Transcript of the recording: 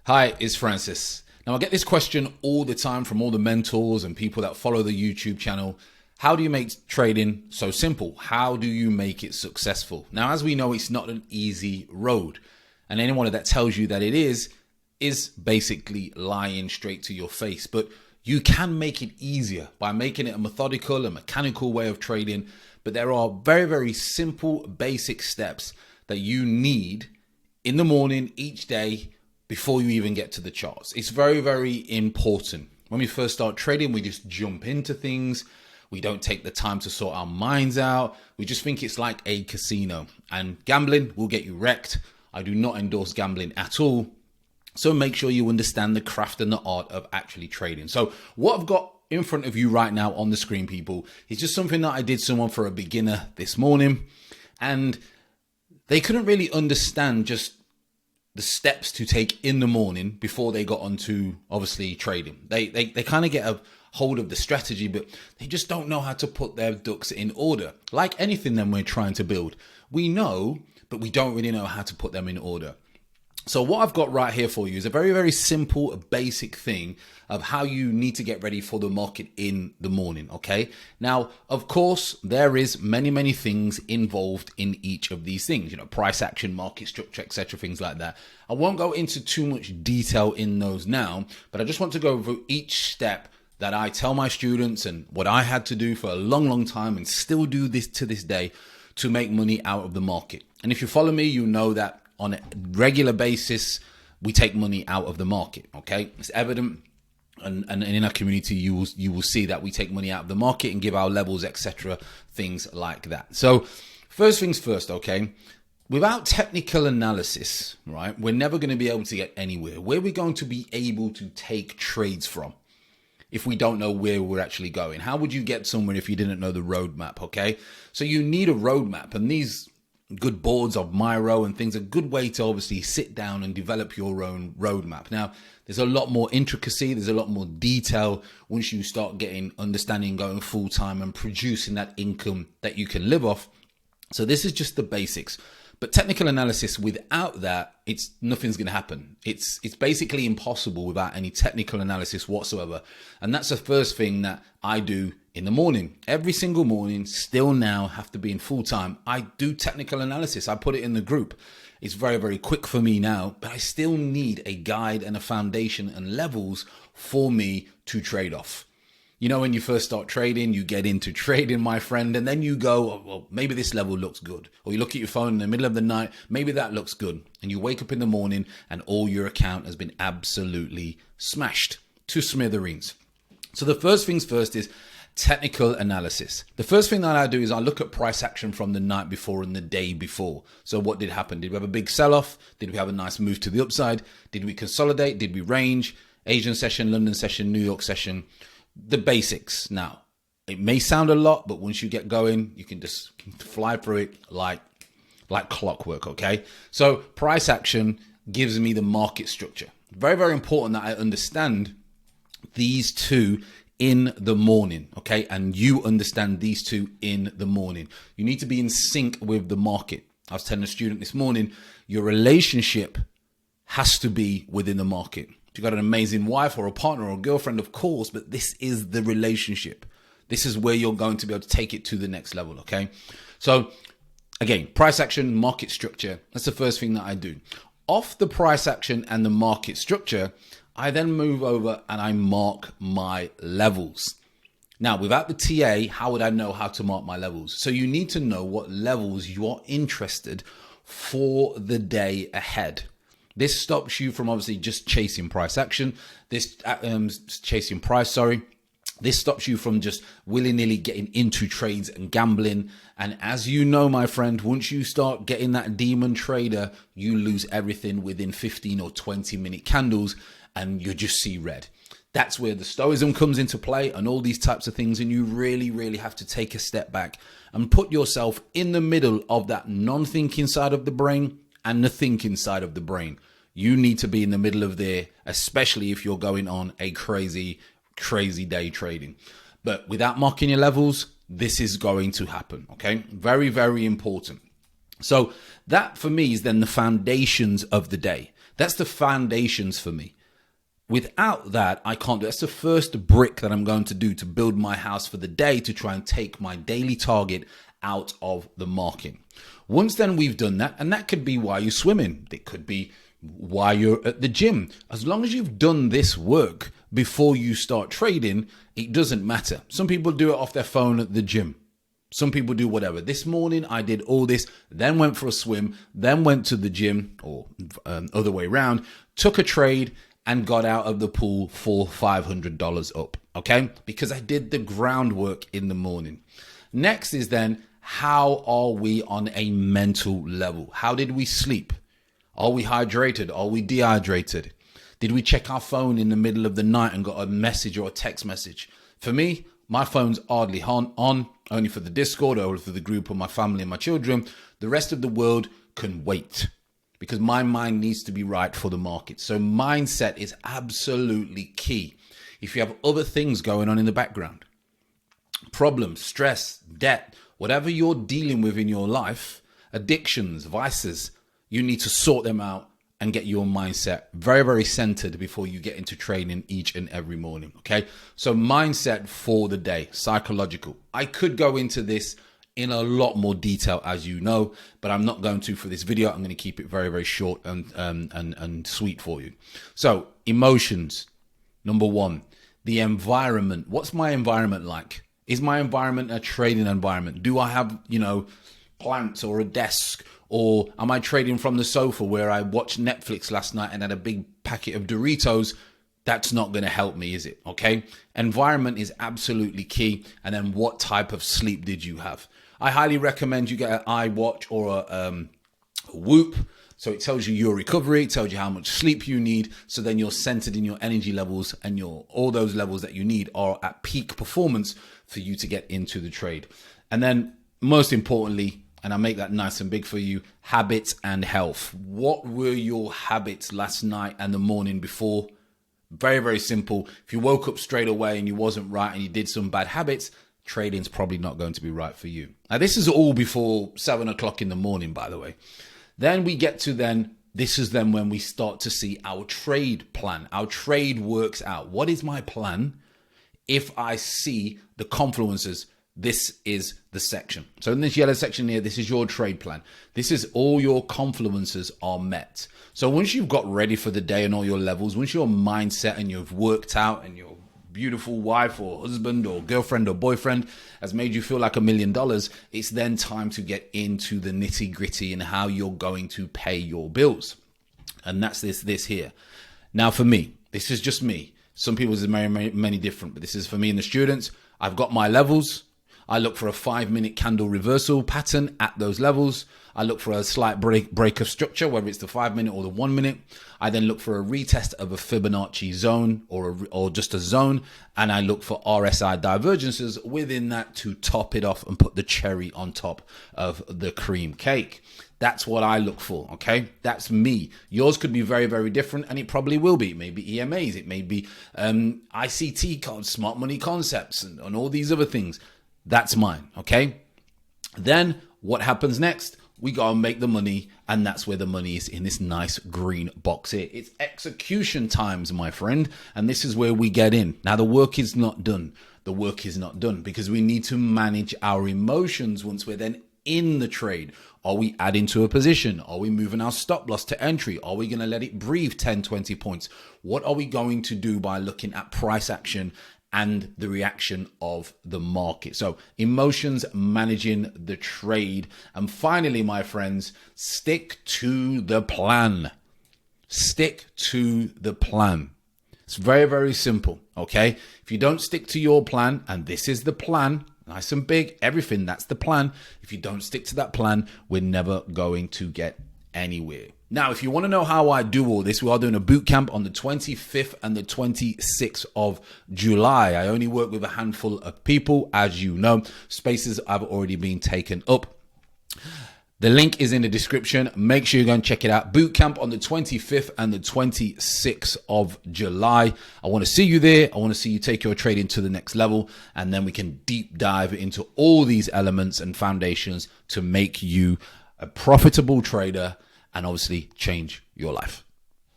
Hi, it's Francis. Now, I get this question all the time from all the mentors and people that follow the YouTube channel. How do you make trading so simple? How do you make it successful? Now, as we know, it's not an easy road. And anyone that tells you that it is basically lying straight to your face. But you can make it easier by making it a methodical and mechanical way of trading. But there are very, very simple, basic steps that you need in the morning each day before you even get to the charts. It's very, very important. When we first start trading, we just jump into things. We don't take the time to sort our minds out. We just think it's like a casino, and gambling will get you wrecked. I do not endorse gambling at all. So make sure you understand the craft and the art of actually trading. So what I've got in front of you right now on the screen, people, is just something that I did someone for a beginner this morning, and they couldn't really understand just the steps to take in the morning before they got onto obviously trading. They kind of get a hold of the strategy, but they just don't know how to put their ducks in order. Like anything then we're trying to build, we know, but we don't really know how to put them in order. So what I've got right here for you is a very, very simple, basic thing of how you need to get ready for the market in the morning, okay? Now, of course, there is many things involved in each of these things, price action, market structure, etc., things like that. I won't go into too much detail in those now, but I just want to go over each step that I tell my students and what I had to do for a long time and still do this to this day to make money out of the market. And if you follow me, you know that on a regular basis, we take money out of the market, okay? It's evident, and in our community, you will see that we take money out of the market and give our levels, etc., things like that. So first things first, okay? Without technical analysis, right, we're never going to be able to get anywhere. Where are we going to be able to take trades from if we don't know where we're actually going? How would you get somewhere if you didn't know the roadmap, okay? So you need a roadmap, and these good boards of Miro and things, a good way to obviously sit down and develop your own roadmap. Now, there's a lot more intricacy, there's a lot more detail once you start getting understanding, going full time and producing that income that you can live off. So this is just the basics. But technical analysis, without that, nothing's going to happen. It's basically impossible without any technical analysis whatsoever. And that's the first thing that I do in the morning. Every single morning, still now have to be in full time, I do technical analysis. I put it in the group. It's very, very quick for me now, but I still need a guide and a foundation and levels for me to trade off. When you first start trading, you get into trading, my friend, and then you go, oh, well, maybe this level looks good. Or you look at your phone in the middle of the night, maybe that looks good. And you wake up in the morning and all your account has been absolutely smashed to smithereens. So the first things first is technical analysis. The first thing that I do is I look at price action from the night before and the day before. So what did happen? Did we have a big sell-off? Did we have a nice move to the upside? Did we consolidate? Did we range? Asian session, London session, New York session. The basics. Now, it may sound a lot, but once you get going, you can just fly through it like clockwork, okay? So price action gives me the market structure. Very, very important that I understand these two in the morning, okay? And you understand these two in the morning. You need to be in sync with the market. I was telling a student this morning, your relationship has to be within the market. You've got an amazing wife or a partner or a girlfriend, of course, but this is the relationship. This is where you're going to be able to take it to the next level, okay? So again, price action, market structure. That's the first thing that I do. Off the price action and the market structure, I then move over and I mark my levels. Now, without the TA, how would I know how to mark my levels? So you need to know what levels you are interested for the day ahead. This stops you from obviously just chasing price action. This stops you from just willy-nilly getting into trades and gambling. And as you know, my friend, once you start getting that demon trader, you lose everything within 15 or 20 minute candles and you just see red. That's where the stoicism comes into play and all these types of things. And you really have to take a step back and put yourself in the middle of that non-thinking side of the brain and the thinking side of the brain. You need to be in the middle of there, especially if you're going on a crazy day trading. But without marking your levels, this is going to happen, okay? Very, very important. So that for me is then the foundations of the day. That's the foundations for me. Without that, I can't do it. That's the first brick that I'm going to do to build my house for the day, to try and take my daily target out of the market. Once then we've done that, and that could be while you're swimming. It could be while you're at the gym. As long as you've done this work before you start trading, it doesn't matter. Some people do it off their phone at the gym. Some people do whatever. This morning I did all this, then went for a swim, then went to the gym, or other way around, took a trade and got out of the pool for $500 up, okay? Because I did the groundwork in the morning. Next is then, how are we on a mental level? How did we sleep? Are we hydrated? Are we dehydrated? Did we check our phone in the middle of the night and got a message or a text message? For me, my phone's hardly on, only for the Discord or for the group of my family and my children. The rest of the world can wait, because my mind needs to be right for the market. So mindset is absolutely key. If you have other things going on in the background, problems, stress, debt, whatever you're dealing with in your life, addictions, vices, you need to sort them out and get your mindset very, very centered before you get into training each and every morning. Okay. So mindset for the day, psychological. I could go into this in a lot more detail, as you know, but I'm not going to for this video. I'm going to keep it very, very short and sweet for you. So emotions, number one, the environment. What's my environment like? Is my environment a trading environment? Do I have, plants or a desk? Or am I trading from the sofa where I watched Netflix last night and had a big packet of Doritos? That's not going to help me, is it? Okay. Environment is absolutely key. And then what type of sleep did you have? I highly recommend you get an iWatch or a Whoop. So it tells you your recovery, it tells you how much sleep you need. So then you're centered in your energy levels, and all those levels that you need are at peak performance for you to get into the trade. And then most importantly, and I'll make that nice and big for you, habits and health. What were your habits last night and the morning before? Very, very simple. If you woke up straight away and you wasn't right and you did some bad habits, trading's probably not going to be right for you. Now, this is all before 7 o'clock in the morning, by the way. Then we get to this is then when we start to see our trade plan. Our trade works out. What is my plan if I see the confluences? This is the section. So in this yellow section here, this is your trade plan. This is all your confluences are met. So once you've got ready for the day and all your levels, once your mindset and you've worked out and your beautiful wife or husband or girlfriend or boyfriend has made you feel like $1 million, it's then time to get into the nitty gritty and how you're going to pay your bills. And that's this here. Now for me, this is just me. Some people's is many different, but this is for me and the students. I've got my levels. I look for a 5-minute candle reversal pattern at those levels. I look for a slight break of structure, whether it's the 5-minute or the 1 minute. I then look for a retest of a Fibonacci zone or just a zone. And I look for RSI divergences within that to top it off and put the cherry on top of the cream cake. That's what I look for, okay? That's me. Yours could be very, very different, and it probably will be. It may be EMAs, it may be ICT cards, smart money concepts, and all these other things. That's mine, okay? Then what happens next? We got to make the money, and that's where the money is, in this nice green box here. It's execution times, my friend, and this is where we get in. Now, the work is not done. The work is not done because we need to manage our emotions once we're then in the trade. Are we adding to a position? Are we moving our stop loss to entry? Are we going to let it breathe 10, 20 points? What are we going to do by looking at price action and the reaction of the market? So emotions, managing the trade. And finally, my friends, stick to the plan. Stick to the plan. It's very, very simple. Okay. If you don't stick to your plan, and this is the plan, nice and big, everything, that's the plan. If you don't stick to that plan, we're never going to get anywhere. Now, if you want to know how I do all this, we are doing a boot camp on the 25th and the 26th of July. I only work with a handful of people, as you know. Spaces have already been taken up. The link is in the description. Make sure you go and check it out. Boot camp on the 25th and the 26th of July. I want to see you there. I want to see you take your trading to the next level. And then we can deep dive into all these elements and foundations to make you a profitable trader and obviously change your life.